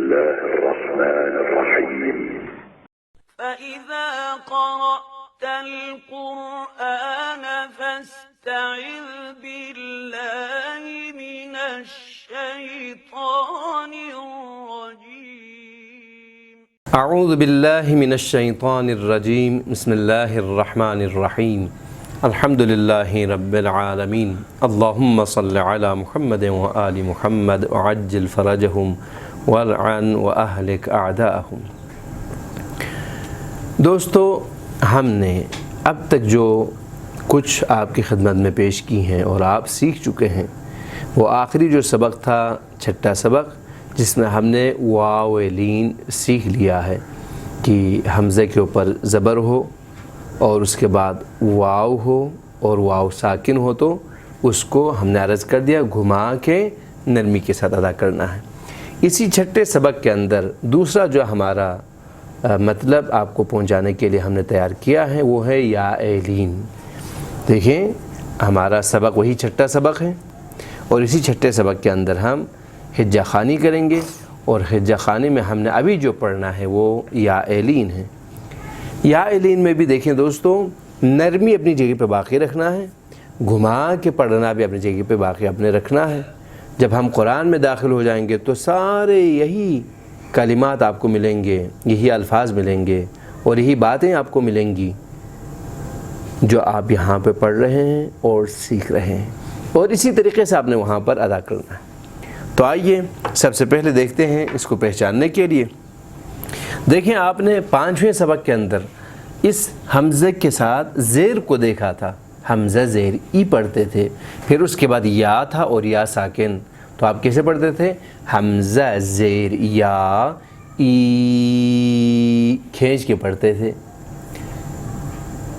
الله الرحمن الرحيم. فإذا قرأت القرآن فاستعذ بالله من الشيطان الرجيم. اعوذ باللہ من الشیطان الرجیم. بسم اللہ الرحمن الرحیم. الحمد للہ رب العالمین. اللہم صل علی محمد وآل محمد وعجل فرجہم والعن واہلک اعداءہم. دوستو، ہم نے اب تک جو کچھ آپ کی خدمت میں پیش کی ہیں اور آپ سیکھ چکے ہیں، وہ آخری جو سبق تھا، چھٹا سبق، جس میں ہم نے واو لین سیکھ لیا ہے کہ حمزے کے اوپر زبر ہو اور اس کے بعد واو ہو اور واو ساکن ہو تو اس کو ہم نے عرض کر دیا گھما کے نرمی کے ساتھ ادا کرنا ہے. اسی چھٹے سبق کے اندر دوسرا جو ہمارا مطلب آپ کو پہنچانے کے لیے ہم نے تیار کیا ہے وہ ہے یا لین. دیکھیں، ہمارا سبق وہی چھٹا سبق ہے اور اسی چھٹے سبق کے اندر ہم ہجہ خوانی کریں گے، اور ہجہ خوانی میں ہم نے ابھی جو پڑھنا ہے وہ یا لین ہے. یا لین میں بھی دیکھیں دوستو، نرمی اپنی جگہ پہ باقی رکھنا ہے، گھما کے پڑھنا بھی اپنی جگہ پہ باقی اپنے رکھنا ہے. جب ہم قرآن میں داخل ہو جائیں گے تو سارے یہی کلمات آپ کو ملیں گے، یہی الفاظ ملیں گے اور یہی باتیں آپ کو ملیں گی جو آپ یہاں پہ پڑھ رہے ہیں اور سیکھ رہے ہیں، اور اسی طریقے سے آپ نے وہاں پر ادا کرنا ہے. تو آئیے سب سے پہلے دیکھتے ہیں اس کو پہچاننے کے لیے. دیکھیں، آپ نے 5ویں سبق کے اندر اس حمزے کے ساتھ زیر کو دیکھا تھا. حمزہ زیر ای پڑھتے تھے، پھر اس کے بعد یا تھا اور یا ساکن. تو آپ کیسے پڑھتے تھے؟ حمزہ زیر یا ای، کھینچ کے پڑھتے تھے.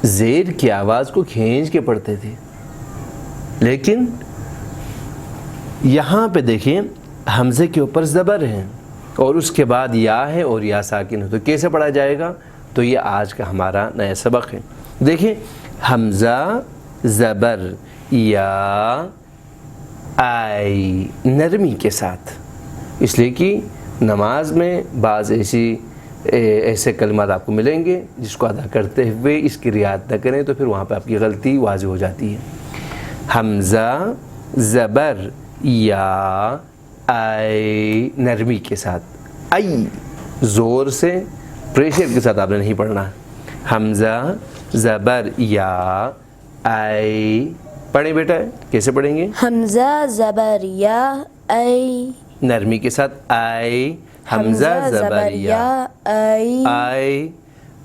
زیر کی آواز کو کھینچ کے پڑھتے تھے. لیکن یہاں پہ دیکھیں، حمزے کے اوپر زبر ہے اور اس کے بعد یا ہے اور یا ساکن ہے. تو کیسے پڑھا جائے گا؟ تو یہ آج کا ہمارا نیا سبق ہے. دیکھیں، حمزہ زبر یا آئی، نرمی کے ساتھ، اس لیے کہ نماز میں بعض ایسے کلمات آپ کو ملیں گے جس کو ادا کرتے ہوئے اس کی رعایت نہ کریں تو پھر وہاں پہ آپ کی غلطی واضح ہو جاتی ہے. حمزہ زبر یا آئی، نرمی کے ساتھ. آئی زور سے، پریشر کے ساتھ آپ نے نہیں پڑھنا. حمزہ زبر یا آئی. پڑھیں بیٹا، کیسے پڑھیں گے؟ حمزہ زبر یا آئی، نرمی کے ساتھ آئی. حمزہ زبر یا آئی، آئی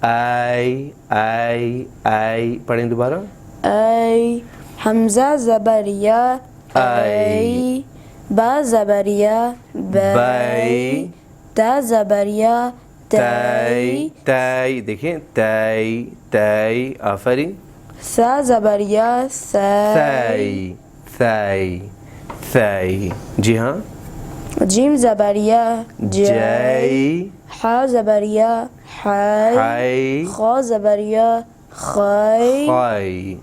آئی آئی آئی. پڑھیں دوبارہ. آئی. حمزہ زبر یا آئی، با زبر یا بائی، تا زبر یا تائی، تائی. دیکھیں، تائی تائی. آفرین. سا زبر یا سائی، ثائی ثائی. جی ہاں. جیم زبر یا جائی. حا زبر یا حائی، حائی. خا زبر یا خائی، خائی.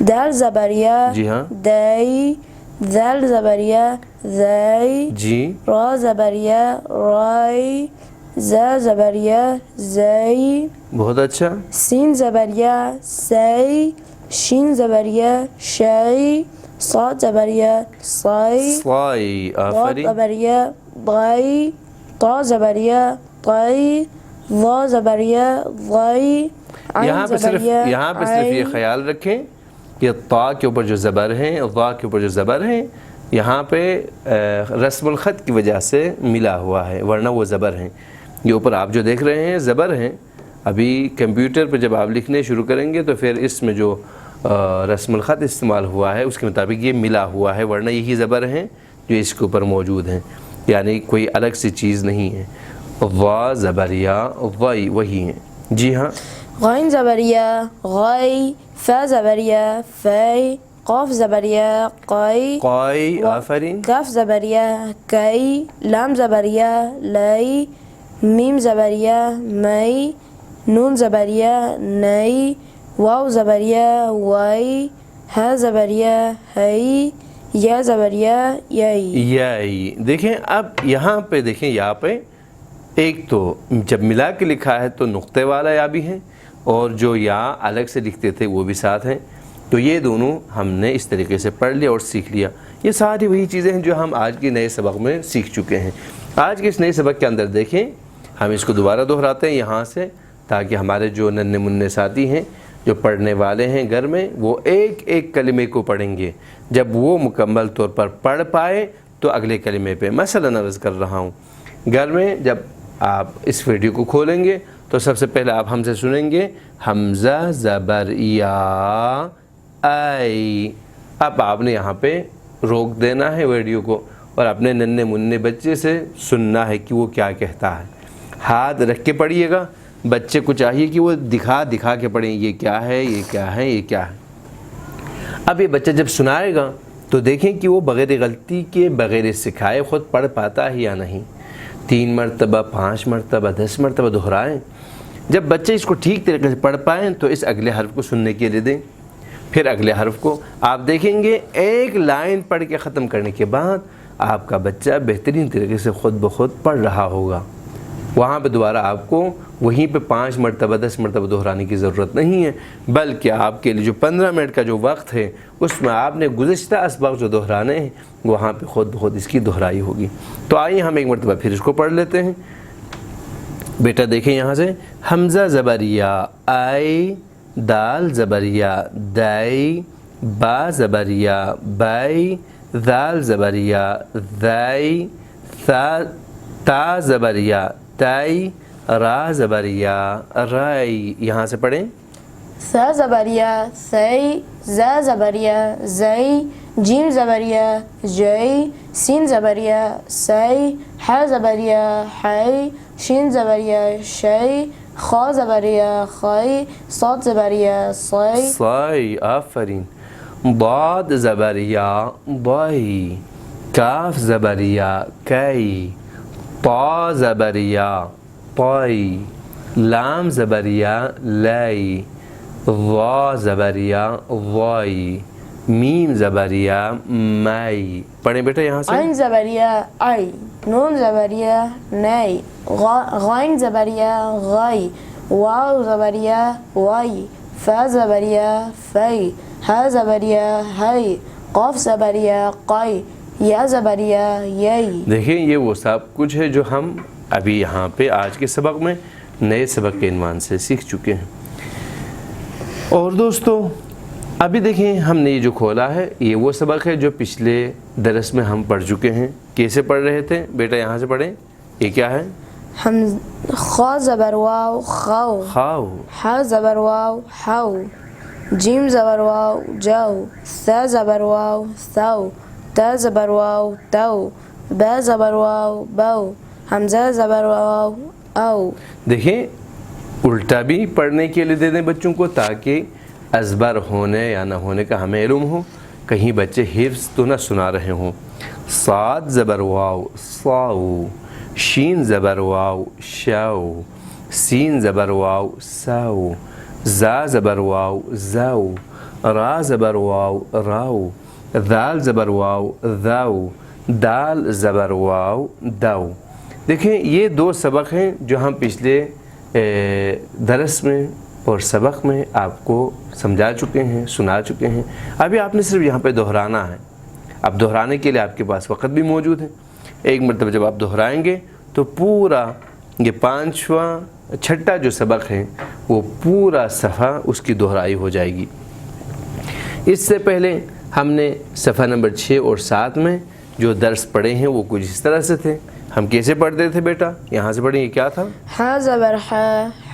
دال زبر یا جی ہاں. دائی، ذال زبر یا ذائی، جی. را زبر یا رائی، زا زبر یا زائی، بہت اچھا. سین زبر یا سائی، شین زبر یا شائی، صاد زبر یا صائی، صائی. ضاد آفرین. زبر یا ضائی، طا زبر یا طائی، ظا زبر یا ضائی، یہاں پہ صرف یہ خیال رکھیں کہ طا کے اوپر جو زبر ہیں اور ضا کے اوپر جو زبر ہیں یہاں پہ رسم الخط کی وجہ سے ملا ہوا ہے، ورنہ وہ زبر ہیں. یہ اوپر آپ جو دیکھ رہے ہیں زبر ہیں. ابھی کمپیوٹر پہ جب آپ لکھنے شروع کریں گے تو پھر اس میں جو رسم الخط استعمال ہوا ہے اس کے مطابق یہ ملا ہوا ہے، ورنہ یہی زبر ہیں جو اس کے اوپر موجود ہیں، یعنی کوئی الگ سی چیز نہیں ہے. وا زبر یا وائی وہی ہیں. جی ہاں. غین زبر یا غائی، فا زبر یا فائی، قاف زبر یا قائی، قائی. آفرین. کاف زبر یا کائی، لام زبر یا لائی، میم زبر یا مائی، نون زبر یا نائی، واو زبر یا وائی، ہا زبر یا ہائی، یا زبر یا یئی. یائی. دیکھیں اب یہاں پہ دیکھیں، یہاں پہ ایک تو جب ملا کے لکھا ہے تو نقطے والا یا بھی ہے، اور جو یا الگ سے لکھتے تھے وہ بھی ساتھ ہیں. تو یہ دونوں ہم نے اس طریقے سے پڑھ لیا اور سیکھ لیا. یہ ساری وہی چیزیں ہیں جو ہم آج کے نئے سبق میں سیکھ چکے ہیں. آج کے اس نئے سبق کے اندر دیکھیں ہم اس کو دوبارہ دہراتے ہیں یہاں سے، تاکہ ہمارے جو ننھے منھے ساتھی ہیں جو پڑھنے والے ہیں گھر میں، وہ ایک ایک کلمے کو پڑھیں گے. جب وہ مکمل طور پر پڑھ پائے تو اگلے کلمے پہ مثلاً عرض کر رہا ہوں، گھر میں جب آپ اس ویڈیو کو کھولیں گے تو سب سے پہلے آپ ہم سے سنیں گے حمزہ زبر یا آئی. اب آپ نے یہاں پہ روک دینا ہے ویڈیو کو اور اپنے ننھے منھے بچے سے سننا ہے کہ وہ کیا کہتا ہے. ہاتھ رکھ کے پڑھیے گا. بچے کو چاہیے کہ وہ دکھا کے پڑھیں یہ کیا ہے، یہ کیا ہے، یہ کیا ہے. اب یہ بچہ جب سنائے گا تو دیکھیں کہ وہ بغیر غلطی کے، بغیر سکھائے خود پڑھ پاتا ہے یا نہیں. 3 مرتبہ، 5 مرتبہ، 10 مرتبہ دہرائیں. جب بچے اس کو ٹھیک طریقے سے پڑھ پائیں تو اس اگلے حرف کو سننے کے لیے دیں. پھر اگلے حرف کو آپ دیکھیں گے ایک لائن پڑھ کے ختم کرنے کے بعد آپ کا بچہ بہترین طریقے سے خود بخود پڑھ رہا ہوگا. وہاں پہ دوبارہ آپ کو وہیں پہ 5 مرتبہ 10 مرتبہ دہرانے کی ضرورت نہیں ہے، بلکہ آپ کے لیے جو 15 منٹ کا جو وقت ہے اس میں آپ نے گزشتہ اسباق جو دہرانے ہیں وہاں پہ خود بخود اس کی دہرائی ہوگی. تو آئیے ہم ایک مرتبہ پھر اس کو پڑھ لیتے ہیں. بیٹا دیکھیں یہاں سے حمزہ زبریہ آئی، دال زبریہ دائی، با زبریہ بائی، ذال زبریہ ذائی، تا زبریہ تائی، را زبریہ رائی. یہاں سے پڑھیں ث زبریہ ثی، ز زبریہ زئی، جیم زبریہ جئی، سین زبریہ سی، ح زبریہ حی، شین زبریہ شی، خا زبریہ خی، صاد زبریہ صی. صائی. آفرین. ضاد زبریہ ضائی، کاف زبریہ کئی، طا زبریہ طائی، لام زبریہ لائی، ضا زبریہ ضائی، میم زبریہ مائی. پڑھیں بیٹا یہاں سے عین زبریہ آئی، نون زبریہ نئی، غین زبریہ غائی، واو زبریہ وائی، فا زبریہ فی، ح زبریہ ہی، قاف زبریہ قائی، یا زبریہ یئی. دیکھیں یہ وہ سب کچھ ہے جو ہم ابھی یہاں پہ آج کے سبق میں نئے سبق کے عنوان سے سیکھ چکے ہیں. اور دوستو ابھی دیکھیں ہم نے یہ جو کھولا ہے یہ وہ سبق ہے جو پچھلے درس میں ہم پڑھ چکے ہیں. کیسے پڑھ رہے تھے بیٹا یہاں سے پڑھیں. یہ کیا ہے؟ ہم خا زبر واو خاؤ، خاؤ، ح زبر واو حاؤ، جیم زبر واو جاؤ، ث زبر واو ثو، تا زبر واو تو، با زبر واو بو، حمزہ زبر واو او. دیکھیں الٹا بھی پڑھنے کے لیے دے دیں بچوں کو تاکہ ازبر ہونے یا نہ ہونے کا ہمیں علم ہو، کہیں بچے حفظ تو نہ سنا رہے ہوں. صاد زبر واو صاؤ، شین زبر واو شاؤ، سین زبر واو ساؤ، زا زبر واو زاؤ، را زبر واو راؤ، ذال زبر واو ذاؤ، دال زبر واو داؤ. دیکھیں یہ 2 سبق ہیں جو ہم پچھلے درس میں اور سبق میں آپ کو سمجھا چکے ہیں، سنا چکے ہیں. ابھی آپ نے صرف یہاں پہ دہرانا ہے. اب دہرانے کے لیے آپ کے پاس وقت بھی موجود ہے. ایک مرتبہ جب آپ دہرائیں گے تو پورا یہ 5واں 6ٹھا جو سبق ہے وہ پورا صفحہ اس کی دہرائی ہو جائے گی. اس سے پہلے ہم نے صفحہ نمبر 6 اور 7 میں جو درس پڑھے ہیں وہ کچھ اس طرح سے تھے. ہم کیسے پڑھتے تھے بیٹا؟ یہاں سے پڑھیں. یہ کیا تھا؟ ح زبر ح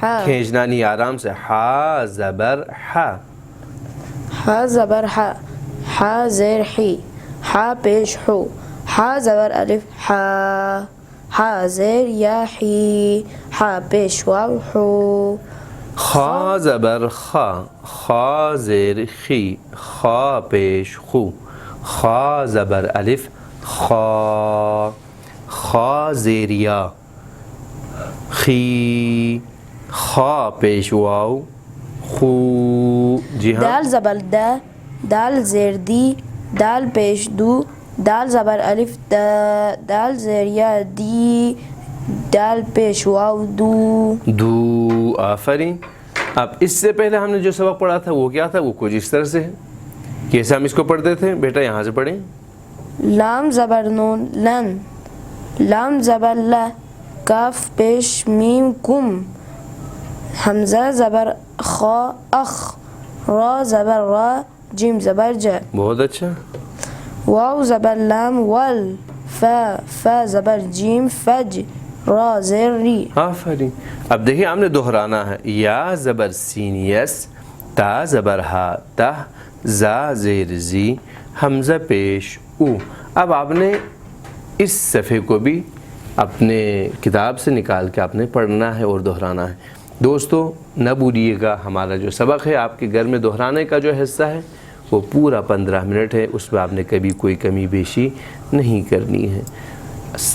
ح، کھینچنا نہیں، آرام سے. ح زبر ح، ح زبر ح، ح زیر حی، ح پیش حو، ح زبر الف ح، ح زیر یا حی، ح پیش واو حو. خا زبر خا، خا زیر خی، خا پیش خو، خا زبر الف خا، خا زیر یا خی، خا پیش واو خو. جی ہاں. دال زبر دا، دال زیر دی، دال پیش دو، دال زبر الف دا، دال زیریا دی، دال پیش واو دو. دو. آفرین. اب اس سے پہلے ہم نے جو سبق پڑھا تھا وہ کیا تھا؟ وہ کچھ اس طرح سے ہے. کیسے ہم اس کو پڑھتے تھے بیٹا؟ یہاں سے پڑھیں. لام زبر نون لن، لام زبر ل، کاف پیش میم کم، حمزہ زبر خا اخ، را زبر را، جیم زبر ج. بہت اچھا. واو زبر لام ول، فا زبر جیم فج، را زیر ری. آفرین. اب دیکھیے ہم نے دہرانا ہے. یا زبر سین یس، تا زبر ہا تہ، زا زیر زی، حمزہ پیش او. اب آپ نے اس صفحے کو بھی اپنے کتاب سے نکال کے آپ نے پڑھنا ہے اور دہرانا ہے. دوستو نہ بھولیے گا ہمارا جو سبق ہے آپ کے گھر میں دہرانے کا جو حصہ ہے وہ پورا 15 منٹ ہے. اس میں آپ نے کبھی کوئی کمی بیشی نہیں کرنی ہے.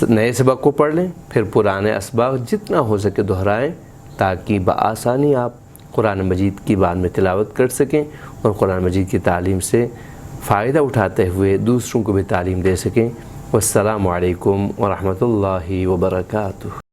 نئے سبق کو پڑھ لیں، پھر پرانے اسباق جتنا ہو سکے دہرائیں تاکہ بآسانی آپ قرآن مجید کی بعد میں تلاوت کر سکیں اور قرآن مجید کی تعلیم سے فائدہ اٹھاتے ہوئے دوسروں کو بھی تعلیم دے سکیں. والسلام علیکم ورحمۃ اللہ وبرکاتہ.